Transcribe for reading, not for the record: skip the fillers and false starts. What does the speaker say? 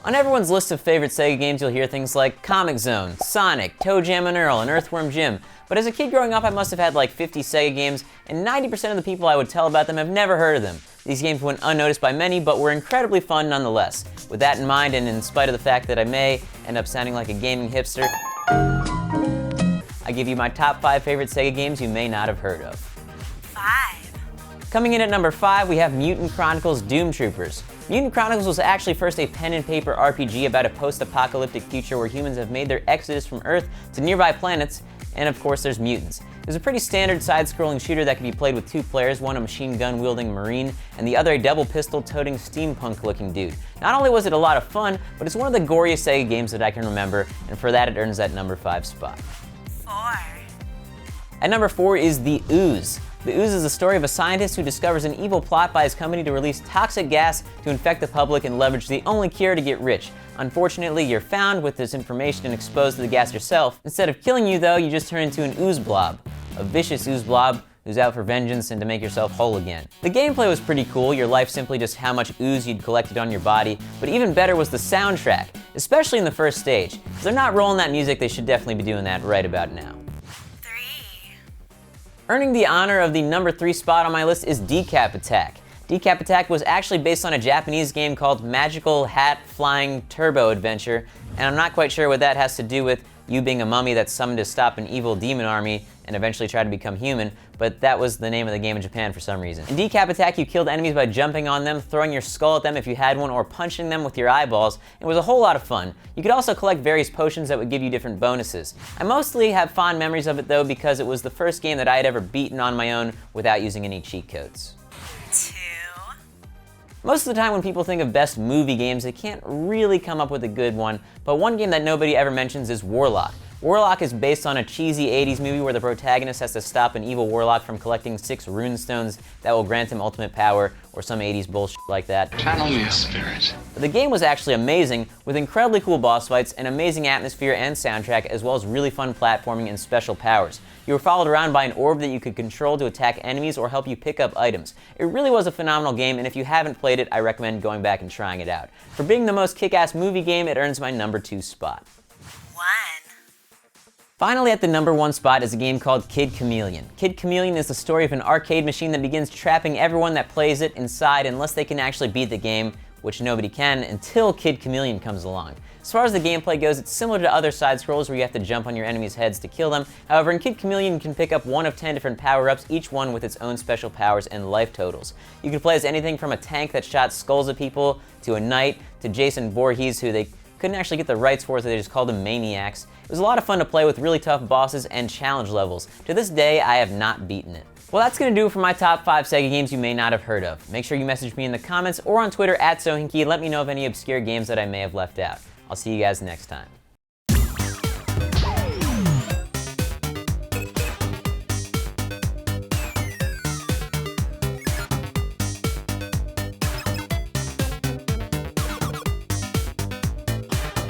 On everyone's list of favorite Sega games, you'll hear things like Comic Zone, Sonic, Toe Jam and Earl, and Earthworm Jim. But as a kid growing up, I must have had like 50 Sega games, and 90% of the people I would tell about them have never heard of them. These games went unnoticed by many, but were incredibly fun nonetheless. With that in mind, and in spite of the fact that I may end up sounding like a gaming hipster, I give you my top 5 favorite Sega games you may not have heard of. 5. Coming in at number 5, we have Mutant Chronicles Doom Troopers. Mutant Chronicles was actually first a pen and paper RPG about a post-apocalyptic future where humans have made their exodus from Earth to nearby planets, and of course there's mutants. It was a pretty standard side-scrolling shooter that could be played with 2 players, one a machine gun-wielding marine, and the other a double pistol-toting steampunk-looking dude. Not only was it a lot of fun, but it's one of the goriest Sega games that I can remember, and for that it earns that number 5 spot. 4. At number 4 is The Ooze. The Ooze is the story of a scientist who discovers an evil plot by his company to release toxic gas to infect the public and leverage the only cure to get rich. Unfortunately, you're found with this information and exposed to the gas yourself. Instead of killing you though, you just turn into an ooze blob. A vicious ooze blob who's out for vengeance and to make yourself whole again. The gameplay was pretty cool, your life simply just how much ooze you'd collected on your body, but even better was the soundtrack, especially in the first stage. If they're not rolling that music, they should definitely be doing that right about now. Earning the honor of the number 3 spot on my list is Decap Attack. Decap Attack was actually based on a Japanese game called Magical Hat Flying Turbo Adventure, and I'm not quite sure what that has to do with you being a mummy that's summoned to stop an evil demon army and eventually try to become human, but that was the name of the game in Japan for some reason. In Decap Attack, you killed enemies by jumping on them, throwing your skull at them if you had one, or punching them with your eyeballs. It was a whole lot of fun. You could also collect various potions that would give you different bonuses. I mostly have fond memories of it though because it was the first game that I had ever beaten on my own without using any cheat codes. 2. Most of the time when people think of best movie games, they can't really come up with a good one, but one game that nobody ever mentions is Warlock. Warlock is based on a cheesy 80s movie where the protagonist has to stop an evil warlock from collecting 6 rune stones that will grant him ultimate power, or some 80s bullshit like that. Channel me a spirit. But the game was actually amazing, with incredibly cool boss fights, an amazing atmosphere and soundtrack, as well as really fun platforming and special powers. You were followed around by an orb that you could control to attack enemies or help you pick up items. It really was a phenomenal game, and if you haven't played it, I recommend going back and trying it out. For being the most kick-ass movie game, it earns my number 2 spot. 1. Finally, at the number 1 spot is a game called Kid Chameleon. Kid Chameleon is the story of an arcade machine that begins trapping everyone that plays it inside unless they can actually beat the game, which nobody can until Kid Chameleon comes along. As far as the gameplay goes, it's similar to other side-scrollers where you have to jump on your enemies' heads to kill them. However, in Kid Chameleon, you can pick up 1 of 10 different power-ups, each one with its own special powers and life totals. You can play as anything from a tank that shot skulls at people, to a knight, to Jason Voorhees, who they couldn't actually get the rights for, so they just called them maniacs. It was a lot of fun to play with really tough bosses and challenge levels. To this day, I have not beaten it. Well, that's gonna do it for my top 5 Sega games you may not have heard of. Make sure you message me in the comments or on Twitter @Sohinky and let me know of any obscure games that I may have left out. I'll see you guys next time.